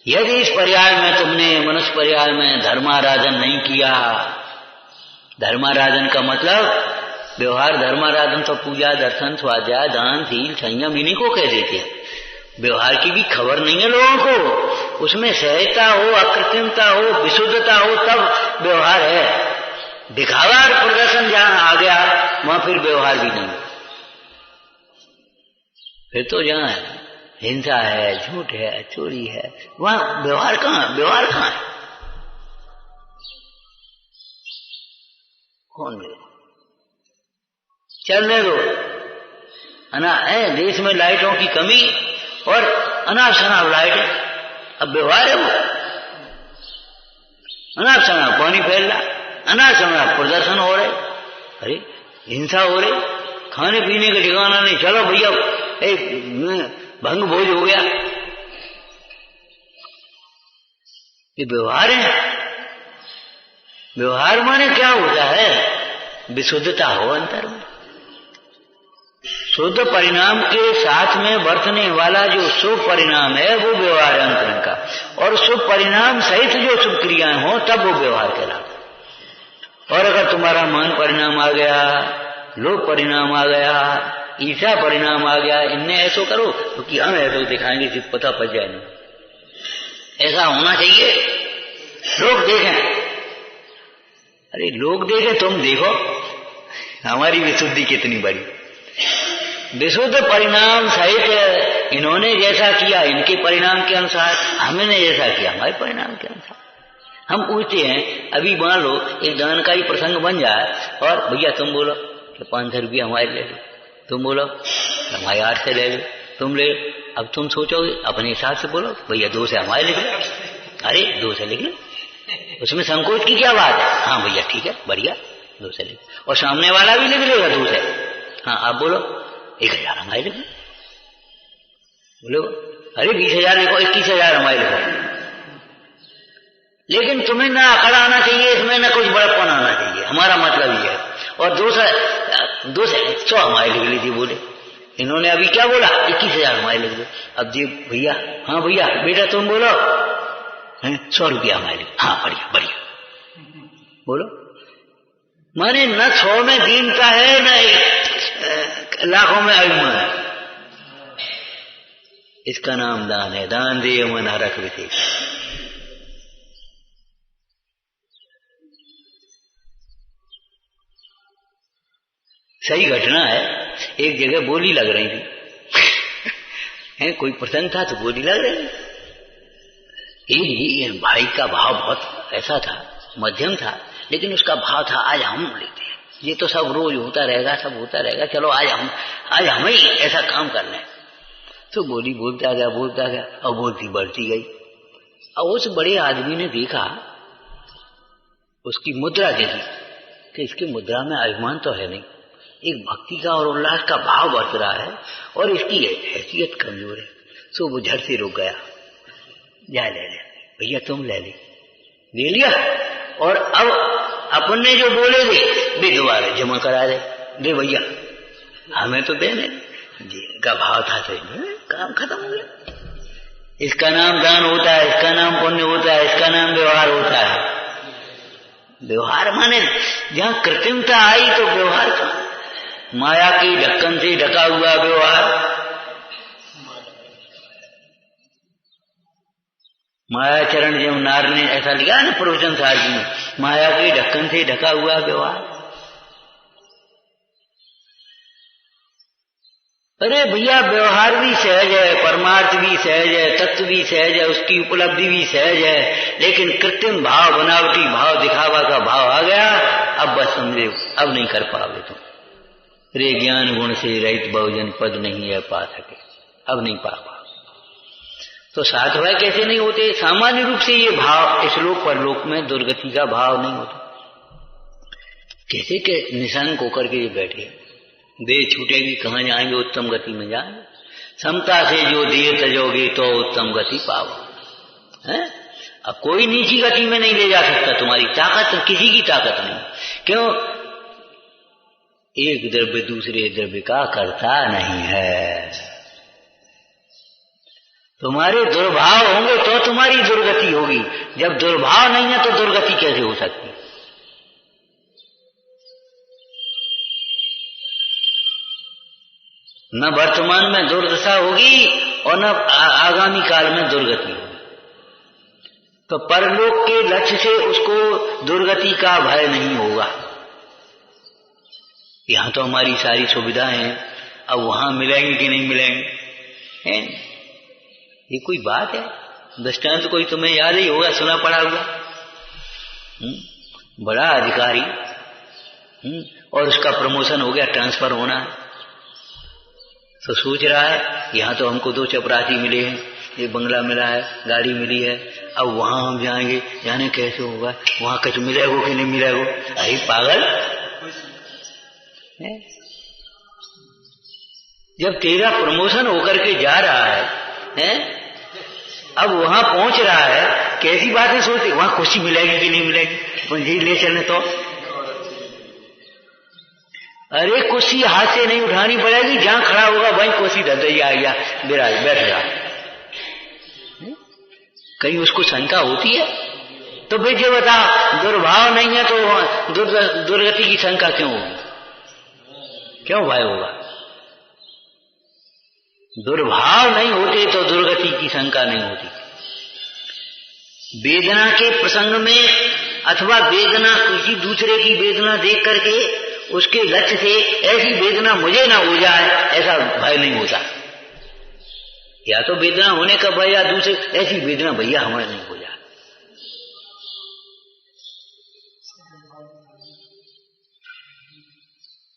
यदि इस पर्याय में तुमने मनुष्य पर्याय में धर्माराधन नहीं किया, धर्माराधन का मतलब व्यवहार, धर्माराधन तो पूजा, दर्शन, स्वाध्याय, दान, शील, संयम इन्हीं को कह देते हैं। व्यवहार की भी खबर नहीं है लोगों को, उसमें सहजता हो, अकृत्रिमता हो, विशुद्धता हो, तब व्यवहार है। दिखावा और प्रदर्शन जहां आ गया वहां फिर व्यवहार भी नहीं, फिर तो जहां हिंसा है, झूठ है, चोरी है, वहां व्यवहार कहां? व्यवहार कहां है? कौन मिले? चलने दो। देश में लाइटों की कमी और अनाप शनाप लाइट है, अब व्यवहार है वो। अनाप शनाप पानी फैल रहा, अनाप शनाप प्रदर्शन हो रहे, अरे हिंसा हो रही, खाने पीने का ठिकाना नहीं, चलो भैया भंग भोज हो गया। ये व्यवहार है। व्यवहार माने क्या होता है? विशुद्धता हो अंतर में, शुद्ध परिणाम के साथ में बरतने वाला जो शुभ परिणाम है वो व्यवहार है अंतरंग का, और शुभ परिणाम सहित जो शुभ क्रियाएं हो तब वो व्यवहार कहलाता। और अगर तुम्हारा मान परिणाम आ गया, लोभ परिणाम आ गया, ईर्ष्या परिणाम आ गया, इनने ऐसो करो क्योंकि हम ऐसो दिखाएंगे कि पता पड़ जाए नहीं, ऐसा होना चाहिए, लोग देखें। अरे लोग देखें, तुम देखो हमारी विशुद्धि कितनी बड़ी। विशुद्ध परिणाम सहित इन्होंने जैसा किया इनके परिणाम के अनुसार, हमने जैसा किया हमारे परिणाम के अनुसार। हम पूछते हैं, अभी मान लो एक दान का ही प्रसंग बन जाए और भैया तुम बोलो कि 500 रुपया हमारे ले लो, तुम बोलो हमारे 8 से ले लो, तुम ले। अब तुम सोचोगे अपने हिसाब से, बोलो भैया 2 से हमारे लिख लो, अरे 2 से लिख लो, उसमें संकोच की क्या बात है? हाँ भैया ठीक है, बढ़िया, 2 से लिख, और सामने वाला भी लिख लेगा 2 से। हाँ आप बोलो 1000 हमारे लिखो, बोलो अरे 20,000 लिखो, 21,000 हमारे लिखो। लेकिन तुम्हें ना अकड़ आना चाहिए इसमें, ना कुछ बड़प्पन आना चाहिए, हमारा मतलब ये है। और 2 से 100 हमारे लिख लीजिए, बोले इन्होंने अभी क्या बोला, 21,000 हमारे लिख दो। अब जी भैया, हाँ भैया बेटा तुम बोलो, 100 रुपया हमारे लिख। हाँ बढ़िया बढ़िया बोलो। माने न 100 में दीनता है न लाखों में अभिमान है। इसका नाम दान है। दान दे मन हरख विशेष। सही घटना है। एक जगह बोली लग रही थी है, कोई प्रसंग था तो बोली लग रही थी। ये भाई का भाव बहुत ऐसा था, मध्यम था, लेकिन उसका भाव था आज हम लेते हैं, ये तो सब रोज होता रहेगा, सब होता रहेगा, चलो आज हम ही ऐसा काम करना है। तो बोली बोलता गया और बोलती बढ़ती गई। और उस बड़े आदमी ने देखा, उसकी मुद्रा देखी कि इसकी मुद्रा में अभिमान तो है नहीं, एक भक्ति का और उल्लास का भाव बरत रहा है और इसकी हैसियत कमजोर है। तो वो झट से रुक गया। जा ले भैया तुम ले लिया, और अब अपने जो बोले थे वे दोबारा जमा करा दे भैया, हमें तो देने का भाव था तो काम खत्म हो गया। इसका नाम दान होता है, इसका नाम पुण्य होता है, इसका नाम व्यवहार होता है। व्यवहार माने जहां कृत्रिमता आई तो व्यवहार था, माया की ढक्कन से ढका हुआ व्यवहार। माया चरण जब नार ने ऐसा लिखा है ना प्रवचन साहिब में, माया के ढक्कन से ढका हुआ व्यवहार। अरे भैया व्यवहार भी सहज है, परमार्थ भी सहज है, तत्व भी सहज है, उसकी उपलब्धि भी सहज है, लेकिन कृत्रिम भाव, बनावटी भाव, दिखावा का भाव आ गया। अब बस समझे, अब नहीं कर पाओगे तुम। रे ज्ञान गुण से रहित बहुजन पद नहीं है पा सके, अब नहीं पा पाओ। तो साथ भाई कैसे नहीं होते? सामान्य रूप से ये भाव इस लोक परलोक में दुर्गति का भाव नहीं होता। कैसे के निशंक होकर के ये बैठे, देह छूटेगी कहाँ जाएंगे, उत्तम गति में जाएंगे। समता से जो देह तजोगे तो उत्तम गति पाओ है। अब कोई नीची गति में नहीं ले जा सकता, तुम्हारी ताकत, किसी की ताकत नहीं। क्यों? एक द्रव्य दूसरे द्रव्य का करता नहीं है। तुम्हारे दुर्भाव होंगे तो तुम्हारी दुर्गति होगी, जब दुर्भाव नहीं है तो दुर्गति कैसे हो सकती? न वर्तमान में दुर्दशा होगी और न आगामी काल में दुर्गति होगी। तो परलोक के लक्ष्य से उसको दुर्गति का भय नहीं होगा। यहां तो हमारी सारी सुविधाएं हैं, अब वहां मिलेंगे कि नहीं मिलेंगे हैं? ये कोई बात है? दृष्टांत कोई तुम्हें याद ही होगा, सुना पड़ा होगा। बड़ा अधिकारी और उसका प्रमोशन हो गया, ट्रांसफर होना है, तो सोच रहा है यहां तो हमको 2 चपरासी मिले हैं, ये बंगला मिला है, गाड़ी मिली है, अब वहां हम जाएंगे, जाने कैसे होगा, वहां कुछ मिलेगा कि नहीं मिलेगा। अरे पागल है? जब तेरा प्रमोशन होकर के जा रहा है, अब वहां पहुंच रहा है, कैसी बातें सोचते, वहां खुशी मिलेगी कि नहीं मिलेगी, मुझे ले चलने तो। अरे कुर्सी हाथ से नहीं उठानी पड़ेगी, जहां खड़ा होगा वहीं कुर्सी धर दे, आ गया बैठ जा। कहीं उसको शंका होती है? तो फिर ये बता, दुर्भाव नहीं है तो दुर्गति की शंका क्यों होगी? क्यों भय होगा? दुर्भाव नहीं होते तो दुर्गति की शंका नहीं होती। वेदना के प्रसंग में अथवा वेदना किसी दूसरे की वेदना देख करके उसके लक्ष्य से ऐसी वेदना मुझे ना हो जाए, ऐसा भय नहीं होता। या तो वेदना होने का भय, या दूसरे ऐसी वेदना भैया हमें नहीं हो जाए।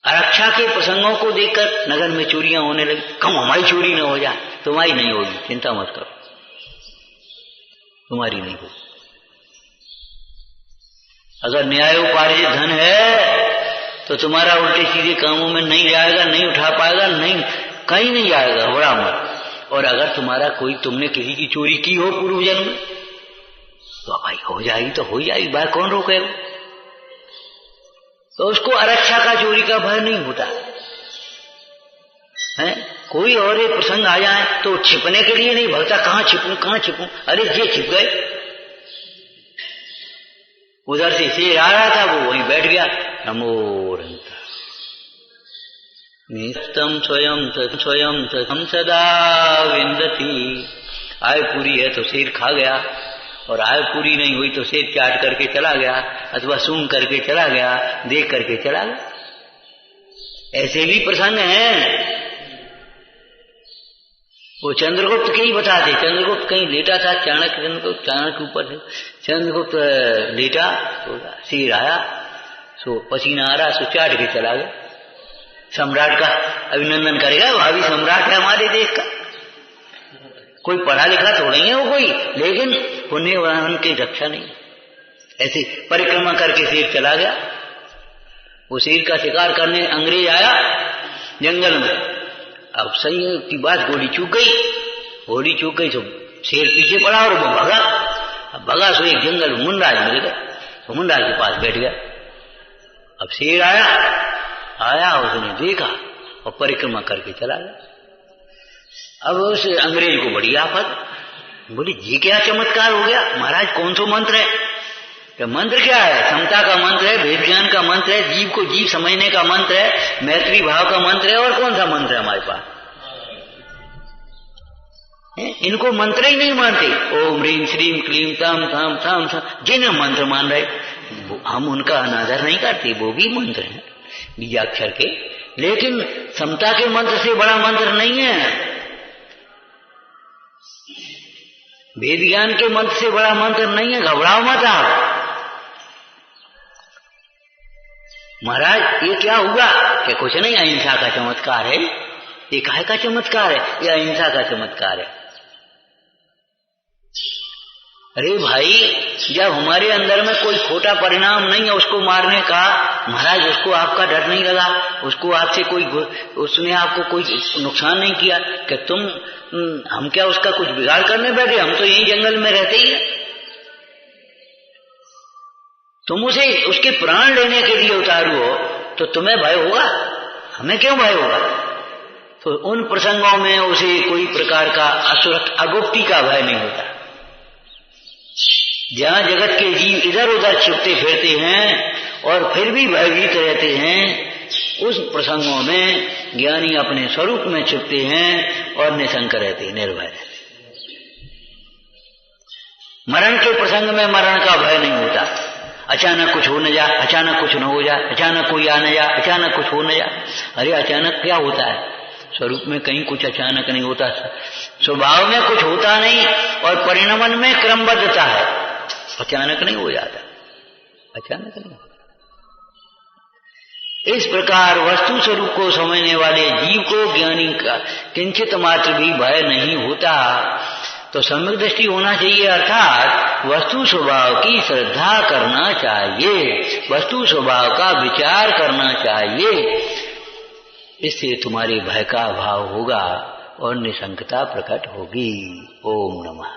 आरक्षा के प्रसंगों को देखकर नगर में चोरियां होने लगी, कम हमारी चोरी न हो जाए। तुम्हारी नहीं होगी, चिंता मत करो, तुम्हारी नहीं होगी। अगर न्यायोपार्जित धन है तो तुम्हारा उल्टे सीधे कामों में नहीं जाएगा, नहीं उठा पाएगा, नहीं कहीं नहीं जाएगा, बड़ा मत। और अगर तुम्हारा तुमने किसी की चोरी की हो पूर्व जन्म में, तो भाई हो जाएगी तो हो जाएगी, भाई कौन रोकेगा? तो उसको आरक्षा का चोरी का भय नहीं होता। है। कोई और एक प्रसंग आ जाए तो छिपने के लिए नहीं भगता, कहाँ छिपूं, अरे ये छिप गए। उधर से शेर आ रहा था, वो वहीं बैठ गया। नमोरंता निस्तम स्वयं तम सदा विंदती। आय पूरी है तो शेर खा गया, और आय पूरी नहीं हुई तो शेर चाट करके चला गया, अथवा सूंघ करके चला गया, देख करके चला गया। ऐसे भी प्रसंग हैं। वो चंद्रगुप्त के ही बताते। चंद्रगुप्त कहीं लेटा था, चाणक्य ऊपर से चंद्रगुप्त लेटा, तो शेर आया, सो पसीना आ रहा, सो चाट के चला गया। सम्राट का अभिनंदन करेगा, भावी सम्राट है हमारे देश का। कोई पढ़ा लिखा थोड़ा ही है वो कोई, लेकिन पुण्यवान की रक्षा नहीं। ऐसे परिक्रमा करके शेर चला गया। वो शेर का शिकार करने अंग्रेज आया जंगल में। अब सही की बात, गोली चूक गई तो शेर पीछे पड़ा और वो भगा। अब भगा सो एक जंगल मुंडाज मिल गया, तो मुंडाज के पास बैठ गया। अब शेर आया, उसने देखा और परिक्रमा करके चला गया। अब उस अंग्रेज को बड़ी आफत, बोली ये क्या चमत्कार हो गया महाराज, कौन सा मंत्र है? तो मंत्र क्या है? समता का मंत्र है, वेद ज्ञान का मंत्र है, जीव को जीव समझने का मंत्र है, मैत्री भाव का मंत्र है, और कौन सा मंत्र है हमारे पास? इनको मंत्र ही नहीं मानते। ओम ह्रीम श्रीम क्लीम ताम ताम ताम जिन्हें मंत्र मान रहे, हम उनका अनादर नहीं करते, वो भी मंत्र है बीजाक्षर के, लेकिन समता के मंत्र से बड़ा मंत्र नहीं है, वेद ज्ञान के मंत्र से बड़ा मंत्र नहीं है। घबराओ मत आप। महाराज ये क्या हुआ? कि कुछ नहीं, अहिंसा का चमत्कार है। ये काहे का चमत्कार है? ये अहिंसा का चमत्कार है। अरे भाई, जब हमारे अंदर में कोई खोटा परिणाम नहीं है उसको मारने का, महाराज उसको आपका डर नहीं लगा, उसको आपसे उसने आपको कोई नुकसान नहीं किया कि हम क्या उसका कुछ बिगाड़ करने बैठे? हम तो यही जंगल में रहते ही है। तुम उसे उसके प्राण लेने के लिए उतारू हो तो तुम्हें भय होगा, हमें क्यों भय होगा? तो उन प्रसंगों में उसे कोई प्रकार का अगुप्ती का भय नहीं होता। जहां जगत के जीव इधर उधर छिपते फिरते हैं और फिर भी भयभीत रहते हैं, उस प्रसंगों में ज्ञानी अपने स्वरूप में छिपते हैं और निशंक रहते, निर्भय रहते। मरण के प्रसंग में मरण का भय नहीं होता। अचानक कुछ हो न जा, अचानक कुछ न हो जा, अचानक कोई आ न जा, अचानक कुछ हो न जा। अरे अचानक क्या होता है? स्वरूप में कहीं कुछ अचानक नहीं होता, स्वभाव में कुछ होता नहीं, और परिणमन में क्रमबद्धता है। अचानक नहीं हो जाता, अचानक नहीं। इस प्रकार वस्तु स्वरूप को समझने वाले जीव को ज्ञानी का किंचित मात्र भी भय नहीं होता। तो सम्यक दृष्टि होना चाहिए, अर्थात वस्तु स्वभाव की श्रद्धा करना चाहिए, वस्तु स्वभाव का विचार करना चाहिए। इससे तुम्हारे भय का भाव होगा और निशंकता प्रकट होगी। ओम नमः।